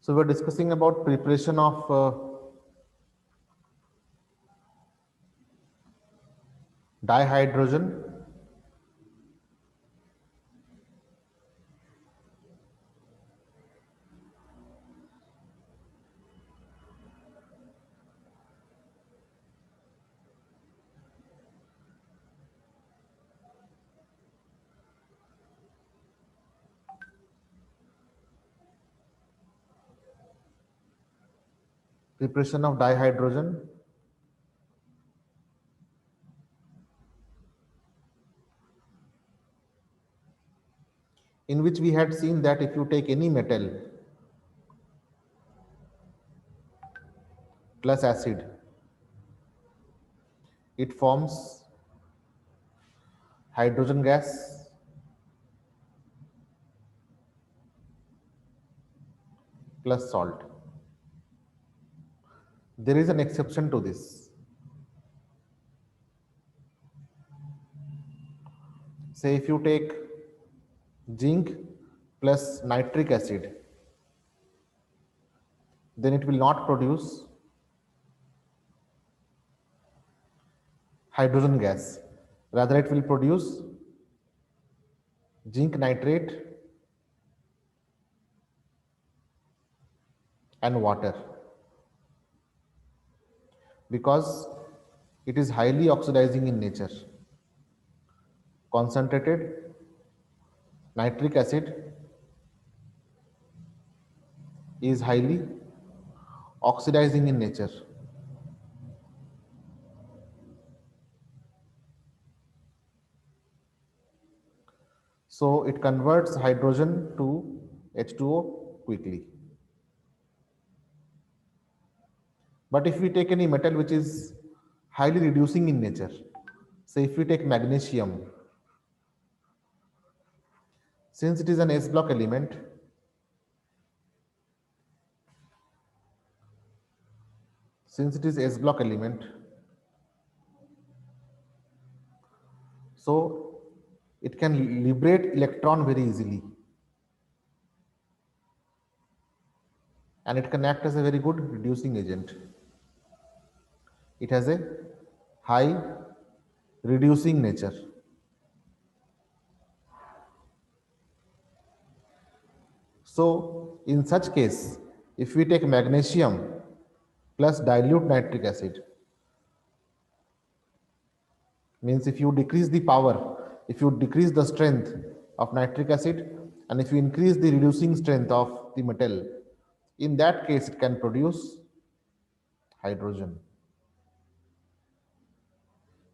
So we're discussing about preparation of dihydrogen. Preparation of dihydrogen, in which we had seen that if you take any metal plus acid, it forms hydrogen gas plus salt. There is an exception to this. Say if you take zinc plus nitric acid, then it will not produce hydrogen gas. Rather, it will produce zinc nitrate and water, because it is highly oxidizing in nature. Concentrated nitric acid is highly oxidizing in nature. So it converts hydrogen to H2O quickly. But if we take any metal which is highly reducing in nature, say if we take magnesium, since it is an S block element, so it can liberate electron very easily, and it can act as a very good reducing agent. It has a high reducing nature. So in such case, if we take magnesium plus dilute nitric acid, means if you decrease the power, if you decrease the strength of nitric acid, and if you increase the reducing strength of the metal, in that case it can produce hydrogen.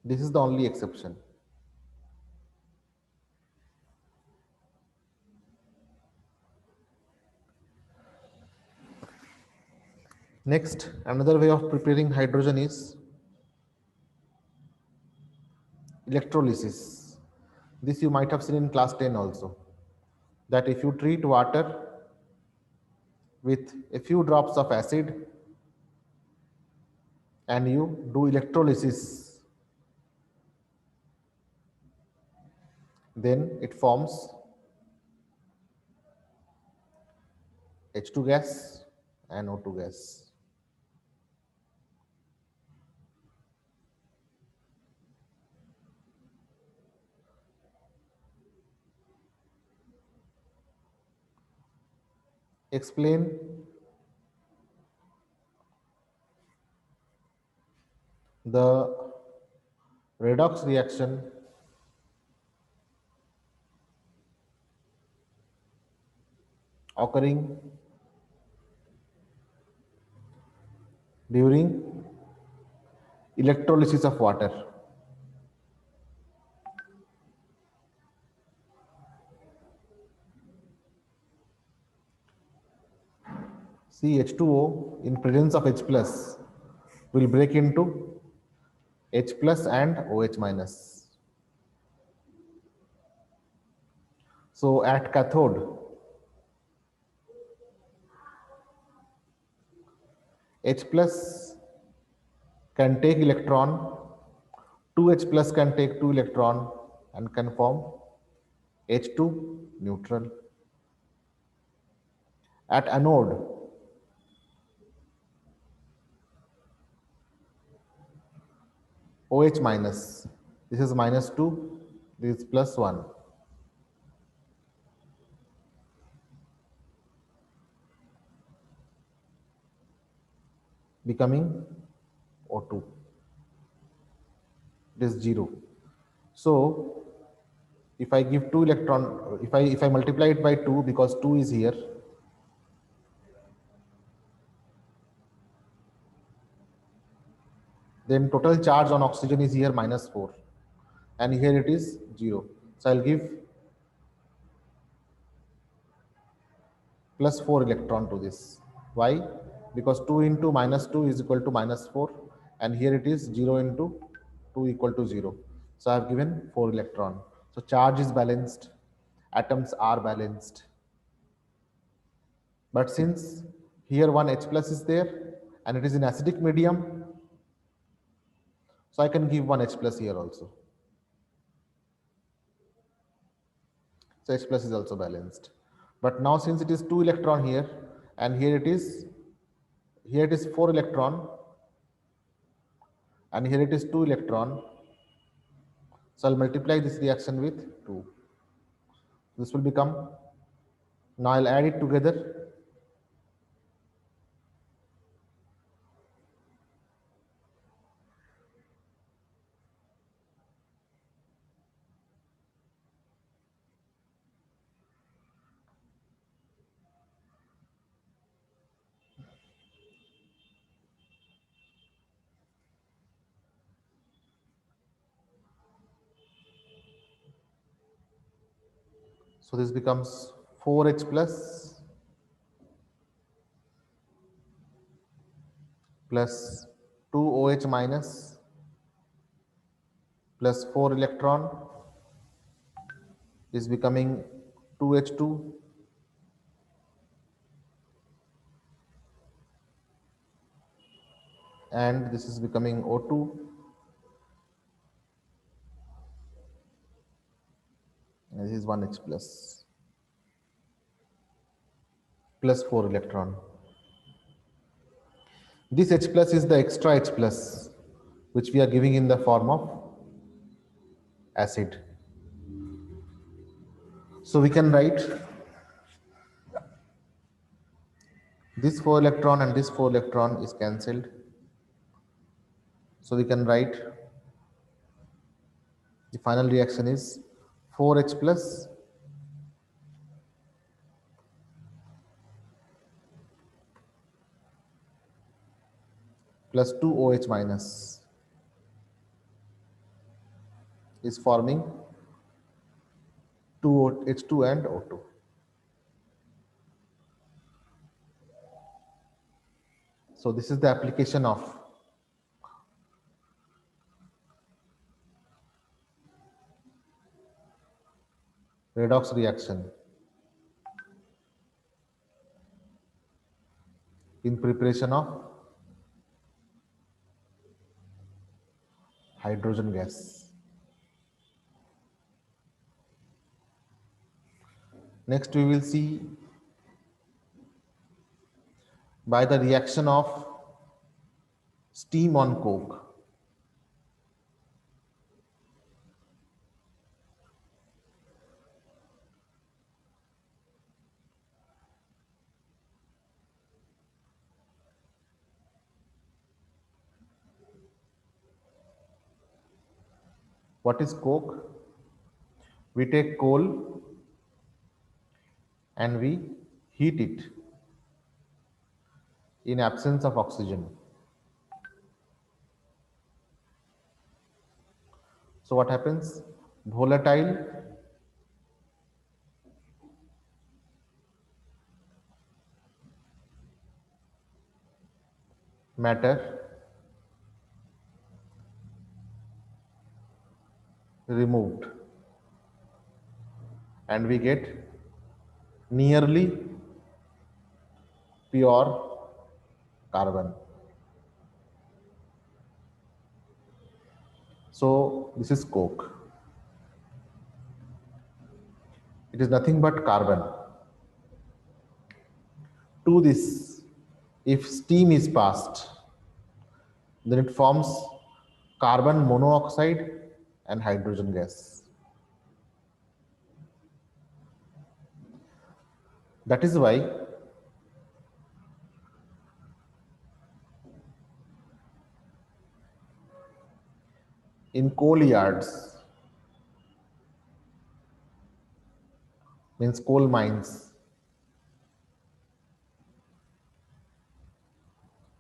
This is the only exception. Next, another way of preparing hydrogen is electrolysis. This you might have seen in class 10 also, that if you treat water with a few drops of acid and you do electrolysis, then it forms H2 gas and O2 gas. Explain the redox reaction occurring during electrolysis of water. See, H2O in presence of H plus will break into H plus and OH minus. So at cathode, H plus can take electron, 2H plus can take 2 electron and can form H2 neutral. At anode, OH minus. This is -2, this is +1. Becoming O2. It is 0. So if I give 2 electron, if I multiply it by 2, because 2 is here, then total charge on oxygen is here -4, and here it is 0. So I'll give +4 electron to this. Why? Because 2 into -2 is equal to -4, and here it is 0 into 2 equal to 0. So I have given 4 electron. So charge is balanced, atoms are balanced. But since here one H plus is there and it is in acidic medium, so I can give one H plus here also. So H plus is also balanced. But now since it is 2 electron here and here it is 4 electron and here it is 2 electron. So I'll multiply this reaction with 2. This will become, now I'll add it together. So this becomes 4H plus 2OH minus plus 4 electron is becoming 2H2 and this is becoming O2 and this is 1H plus 4 electron. This H plus is the extra H plus which we are giving in the form of acid. So we can write this 4 electron and this 4 electron is cancelled. So we can write the final reaction is 4H plus plus 2OH minus is forming 2H2 and O2. So this is the application of redox reaction in preparation of hydrogen gas. Next we will see by the reaction of steam on coke. What is coke? We take coal and we heat it in absence of oxygen. So what happens? Volatile matter removed and we get nearly pure carbon. So this is coke. It is nothing but carbon. To this, if steam is passed, then it forms carbon monoxide and hydrogen gas. That is why in coal yards, means coal mines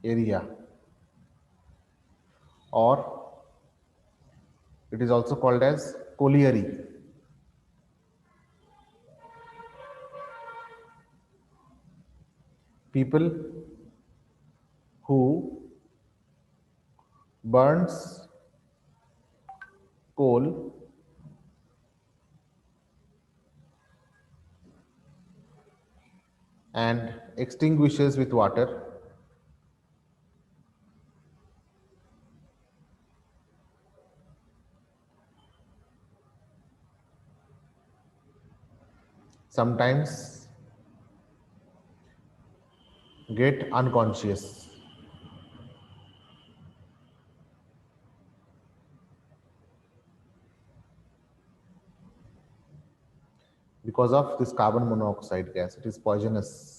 area, or it is also called as colliery. People who burns coal and extinguishes with water sometimes get unconscious because of this carbon monoxide gas. It is poisonous.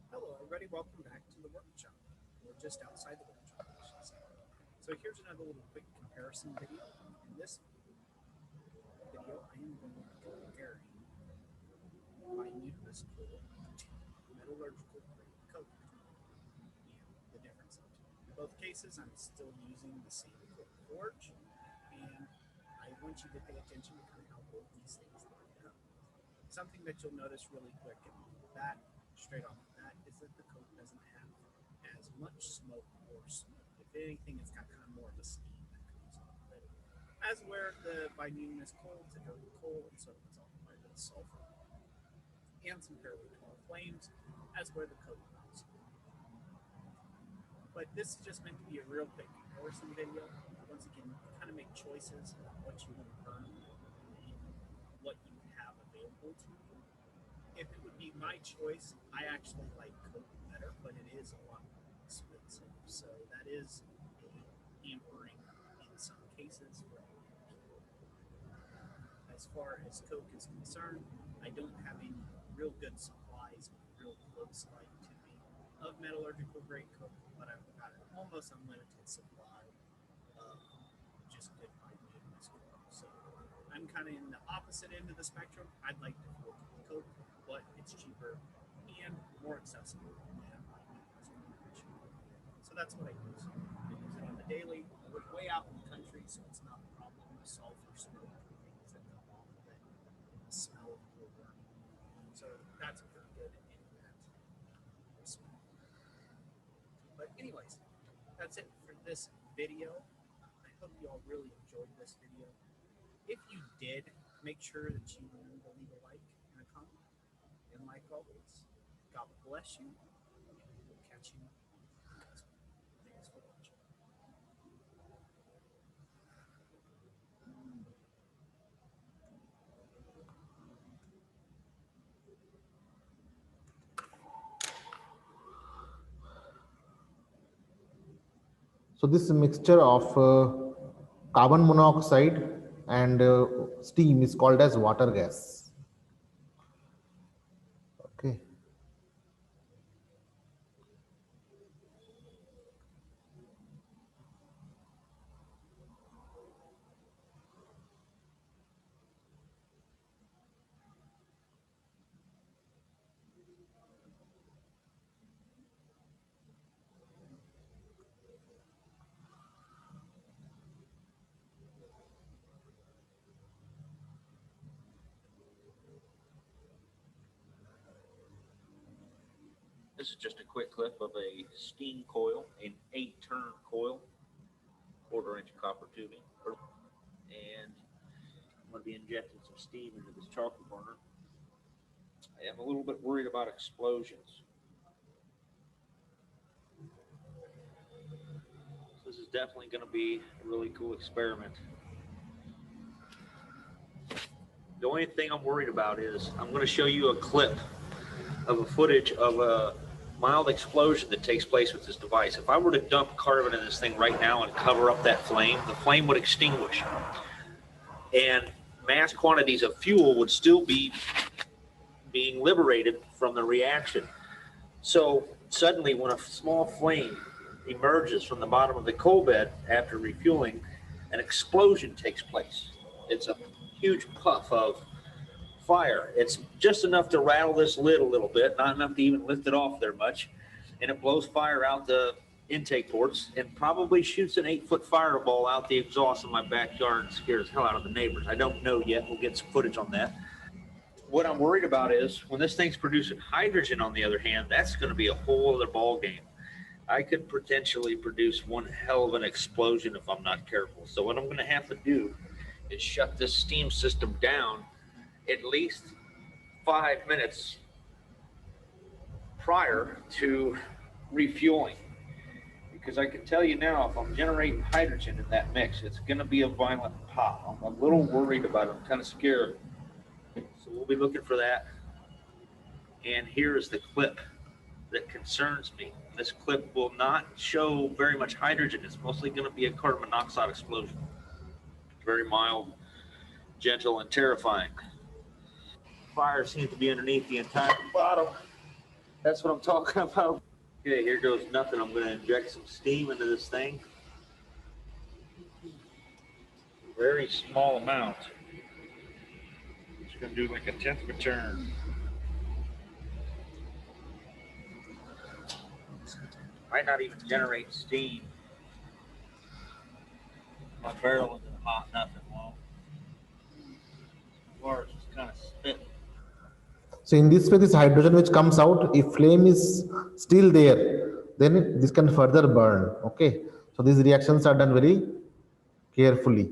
Hello, everybody. Welcome back to the workshop, or just outside the workshop, I should say. So here's another little quick comparison video. In this video, I am going to be comparing bimutinous coal to metallurgical grade coke and the difference of two. In both cases, I'm still using the same coke forge, and I want you to pay attention to kind of how both these things line up. Something that you'll notice really quick and straight off the bat, is that the coke doesn't have as much smoke or smoke. If anything, it's got kind of more of a steam that comes off of it. As where the bimutinous coal, it's a dirty coal, and so it's all quite a bit of sulfur and some fairly tall flames, as where the coke comes. But this is just meant to be a real quick comparison video. Once again, kind of make choices about what you want to burn and what you have available to you. If it would be my choice, I actually like coke better, but it is a lot more expensive. So that is hampering in some cases. As far as coke is concerned, I don't have any real good supplies real close like to me of metallurgical grade coke, but I've got an almost unlimited supply of just good bimutinous coke. So I'm kind of in the opposite end of the spectrum. I'd like to work with coke, but it's cheaper and more accessible than bimutinous coke. So that's what I use. I use it on the daily. I live way out in the country, so it's not a problem with sulfur smoke and things that come off of it, the smell of coal burning. So that's pretty good in that respect. But anyways, that's it for this video. I hope you all really enjoyed this video. If you did, make sure that you remember to leave a like and a comment. And like always, God bless you, and we'll catch you next one. Thanks for watching. So this mixture of carbon monoxide and steam is called as water gas. Okay. This is just a quick clip of a steam coil, an 8-turn coil, 1/4-inch copper tubing. And I'm going to be injecting some steam into this charcoal burner. I am a little bit worried about explosions. So this is definitely going to be a really cool experiment. The only thing I'm worried about is I'm going to show you a clip of a footage of a mild explosion that takes place with this device. If I were to dump carbon in this thing right now and cover up that flame, the flame would extinguish. And mass quantities of fuel would still be being liberated from the reaction. So suddenly when a small flame emerges from the bottom of the coal bed after refueling, an explosion takes place. It's a huge puff of fire. It's just enough to rattle this lid a little bit, not enough to even lift it off there much. And it blows fire out the intake ports and probably shoots an 8-foot fireball out the exhaust in my backyard and scares the hell out of the neighbors. I don't know yet. We'll get some footage on that. What I'm worried about is when this thing's producing hydrogen, on the other hand, that's going to be a whole other ball game. I could potentially produce one hell of an explosion if I'm not careful. So what I'm going to have to do is shut this steam system down at least 5 minutes prior to refueling. Because I can tell you now, if I'm generating hydrogen in that mix, it's going to be a violent pop. I'm a little worried about it. I'm kind of scared. So we'll be looking for that. And here is the clip that concerns me. This clip will not show very much hydrogen. It's mostly going to be a carbon monoxide explosion. Very mild, gentle, and terrifying. Fire seems to be underneath the entire bottom. That's what I'm talking about. Okay, here goes nothing. I'm going to inject some steam into this thing. Very small amount. Just going to do like a 10th of a turn. Might not even generate steam. My barrel isn't hot nothing. Well, as far as just kind of spitting. So in this way, this hydrogen which comes out, if flame is still there, then this can further burn. Okay. So these reactions are done very carefully.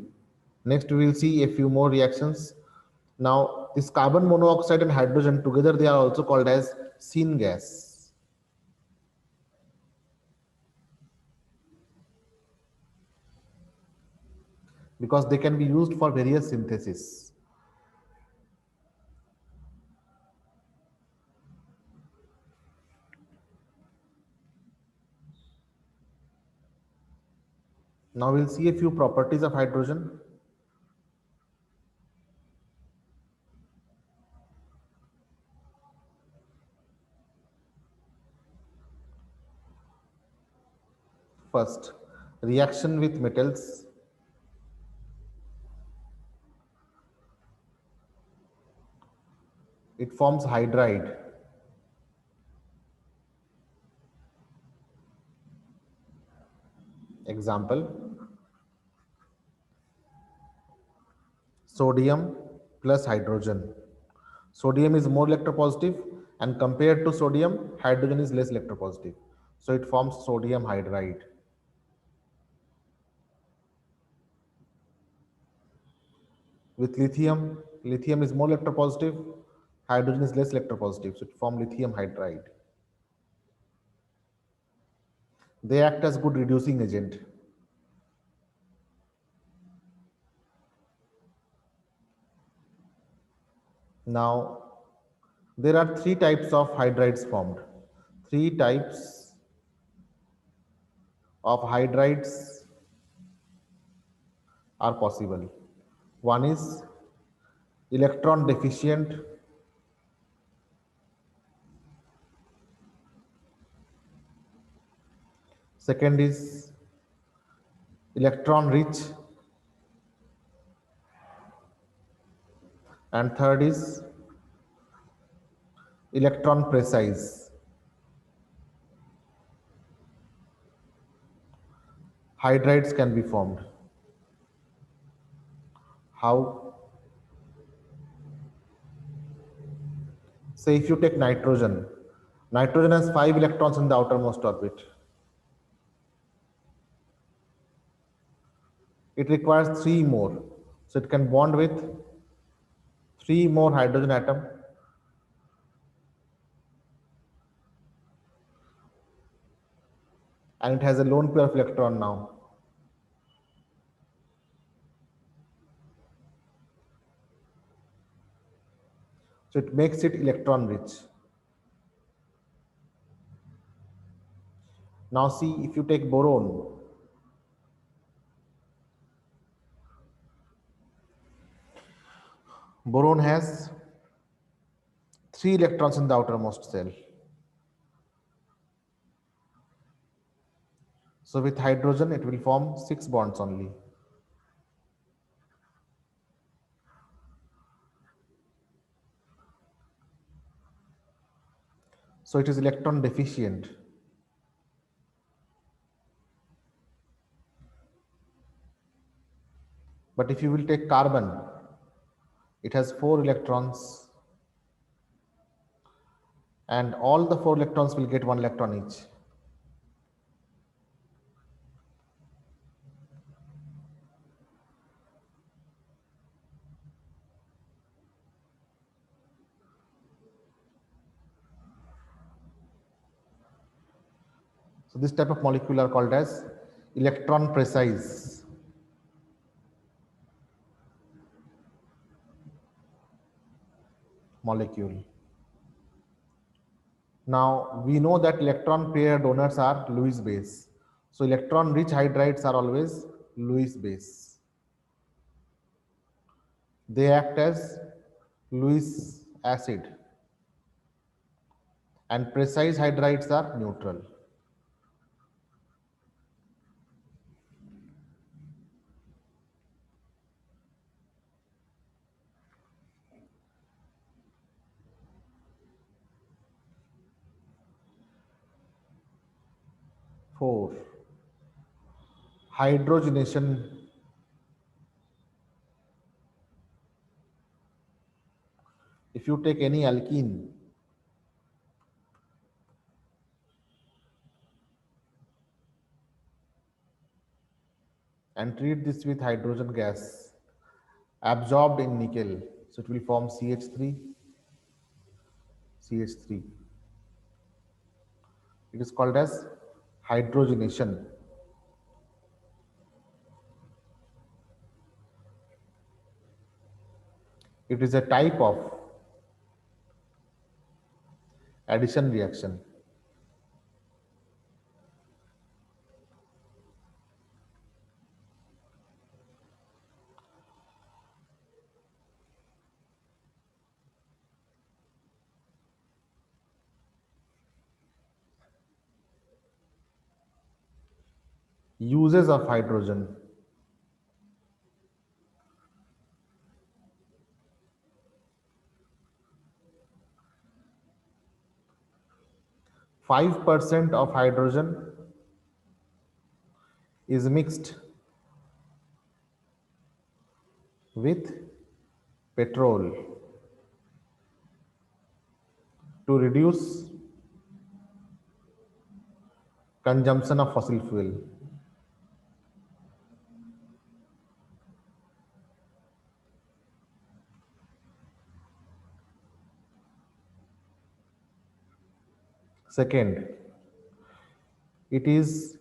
Next, we will see a few more reactions. Now, this carbon monoxide and hydrogen together, they are also called as syngas. Because they can be used for various synthesis. Now we'll see a few properties of hydrogen. First, reaction with metals. It forms hydride. Example, sodium plus hydrogen. Sodium is more electropositive, and compared to sodium, hydrogen is less electropositive. So it forms sodium hydride. With lithium, lithium is more electropositive, hydrogen is less electropositive, so it forms lithium hydride. They act as good reducing agent. Now, there are three types of hydrides formed. Three types of hydrides are possible. One is electron deficient, second is electron rich, and third is electron precise. Hydrides can be formed. How? Say if you take nitrogen, nitrogen has 5 electrons in the outermost orbit. It requires 3 more. So it can bond with 3 more hydrogen atom, and it has a lone pair of electron now. So it makes it electron rich. Now see if you take boron, boron has 3 electrons in the outermost shell. So with hydrogen, it will form 6 bonds only. So it is electron deficient. But if you will take carbon, it has 4 electrons, and all the 4 electrons will get 1 electron each. So this type of molecule are called as electron precise. Molecule. Now we know that electron pair donors are Lewis base. So electron rich hydrides are always Lewis base. They act as Lewis acid, and precise hydrides are neutral. Four, hydrogenation. If you take any alkene and treat this with hydrogen gas absorbed in nickel, so it will form CH3, CH3. It is called as hydrogenation. It is a type of addition reaction. Uses of hydrogen. Five percent of hydrogen is mixed with petrol to reduce consumption of fossil fuel. Second, it is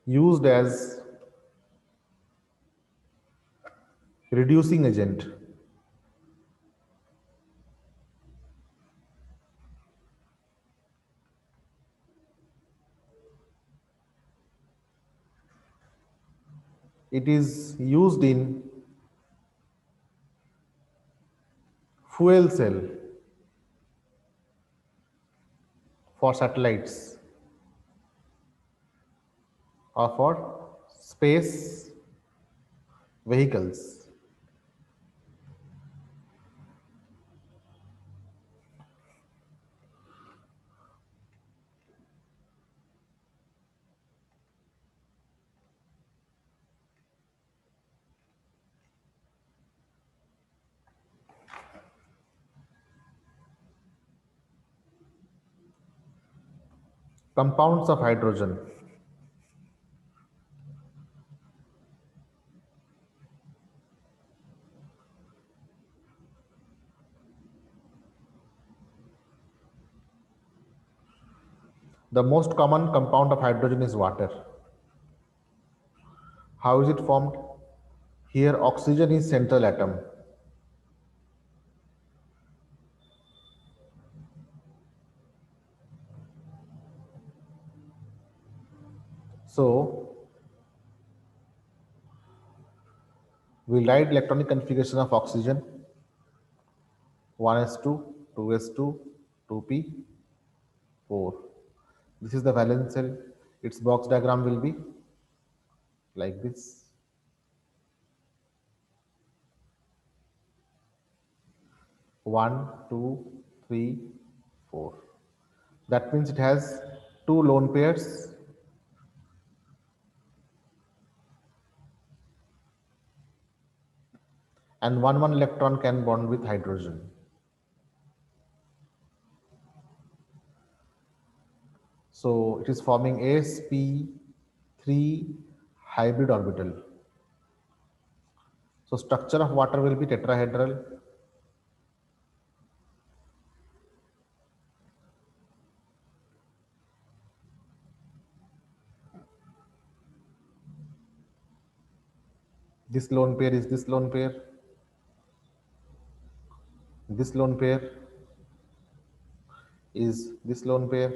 used as reducing agent. It is used in fuel cell for satellites or for space vehicles. Compounds of hydrogen. The most common compound of hydrogen is water. How is it formed? Here oxygen is central atom. So we write electronic configuration of oxygen 1s2, 2s2, 2p, 4. This is the valence shell. Its box diagram will be like this. 1, 2, 3, 4. That means it has two lone pairs and one electron can bond with hydrogen. So it is forming sp3 hybrid orbital. So structure of water will be tetrahedral. This lone pair is this lone pair. This lone pair is this lone pair.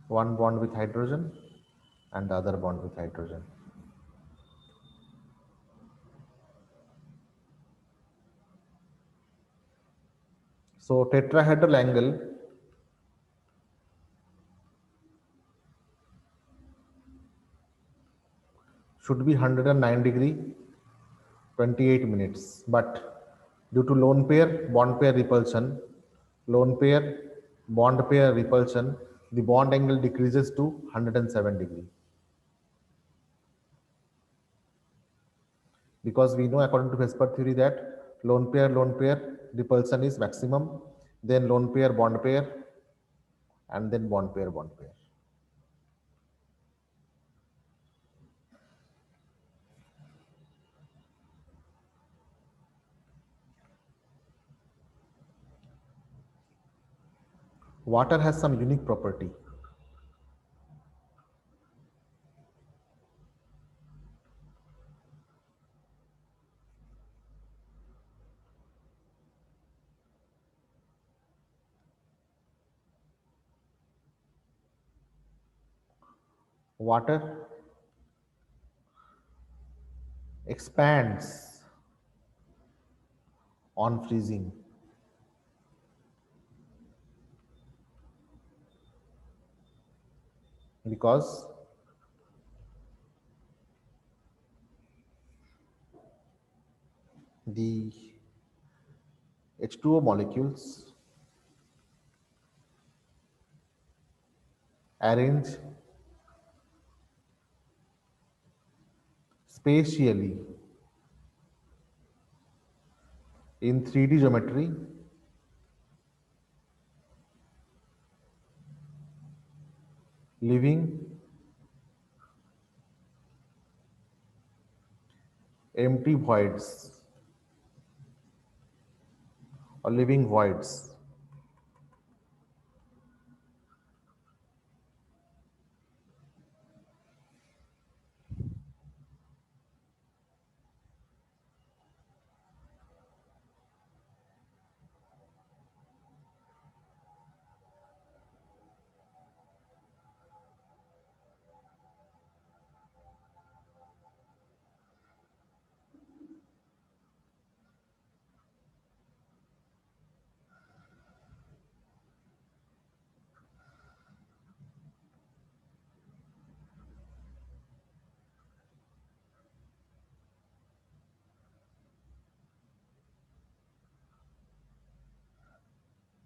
One bond with hydrogen and the other bond with hydrogen. So tetrahedral angle should be 109 degree 28 minutes, but due to lone pair bond pair repulsion, lone pair bond pair repulsion, the bond angle decreases to 107 degree. Because we know according to Vesper theory that lone pair repulsion is maximum, then lone pair bond pair, and then bond pair bond pair. Water has some unique property. Water expands on freezing. Because the H2O molecules arrange spatially in 3D geometry leaving empty voids or living voids.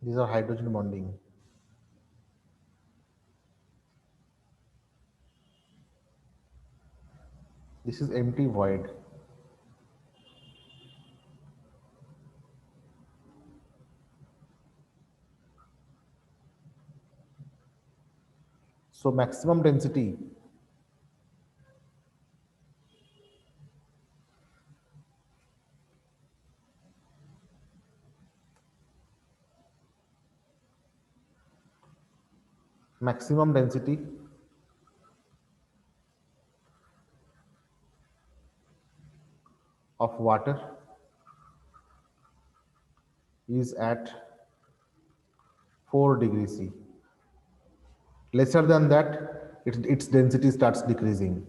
These are hydrogen bonding. This is empty void. So maximum density of water is at 4 degrees C. Lesser than that, its density starts decreasing.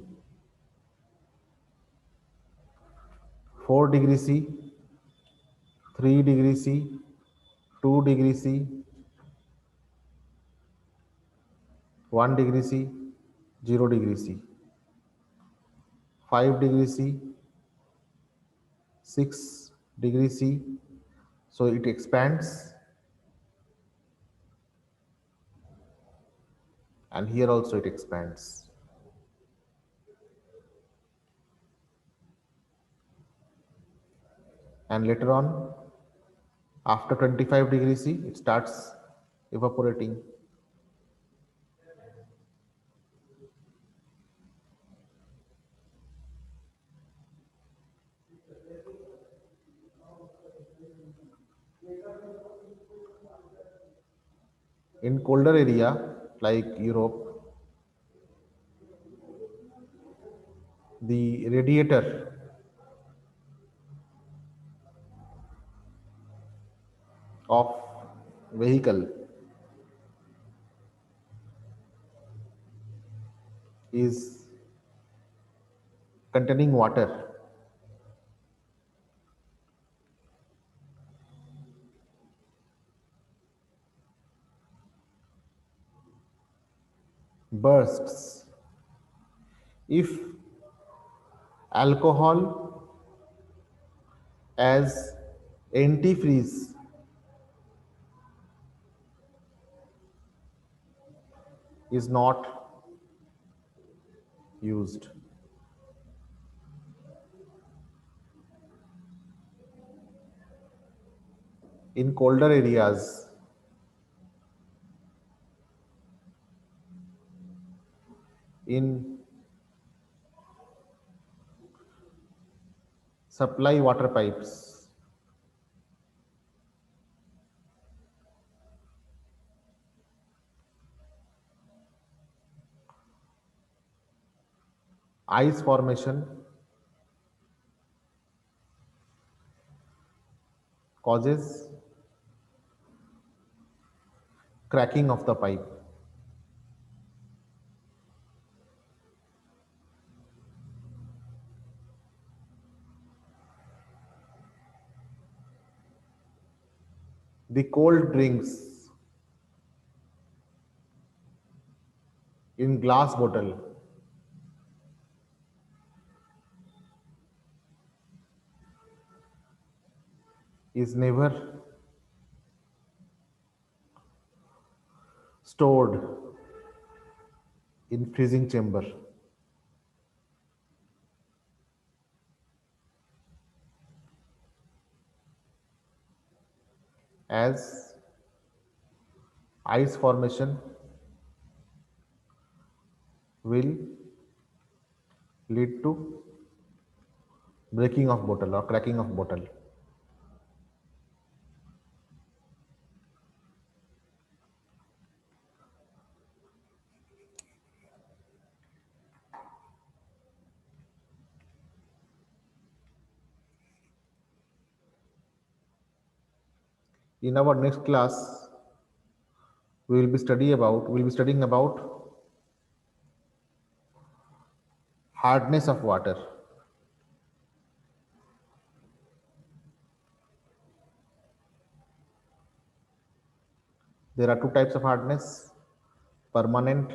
4 degrees C, 3 degrees C, 2 degrees C, 1 degree C, 0 degree C, 5 degrees C, 6 degrees C. So it expands, and here also it expands. And later on, after 25 degrees C, it starts evaporating. In colder area like Europe, the radiator of vehicle is containing water. Bursts if alcohol as antifreeze is not used. In colder areas, in supply water pipes, ice formation causes cracking of the pipe. The cold drinks in glass bottle is never stored in freezing chamber, as ice formation will lead to breaking of bottle or cracking of bottle. In our next class, we will be studying about hardness of water. There are two types of hardness: permanent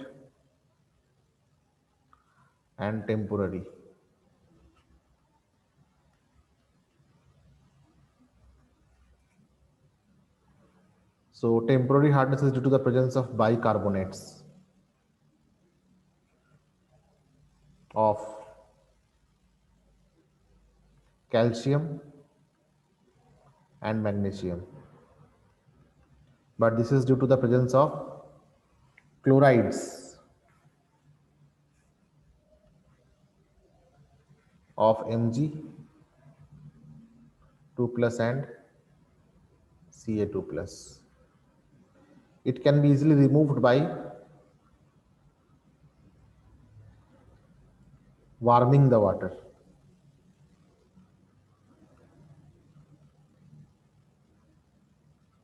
and temporary. So temporary hardness is due to the presence of bicarbonates of calcium and magnesium. But this is due to the presence of chlorides of Mg 2 plus and Ca2 plus. It can be easily removed by warming the water.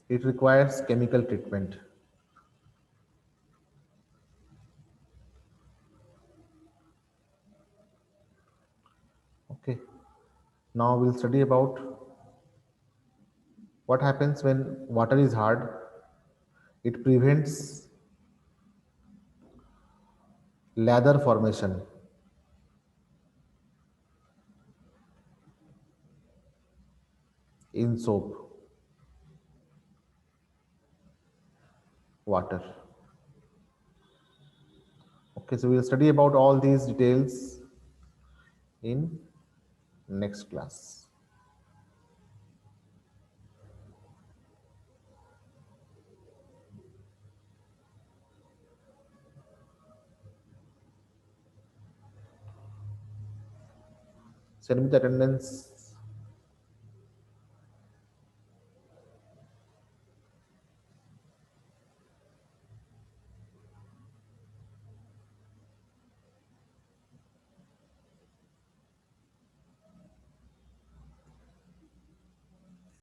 It requires chemical treatment. Okay. Now we'll study about what happens when water is hard. It prevents lather formation in soap water. Okay, so we'll study about all these details in next class. Send me the attendance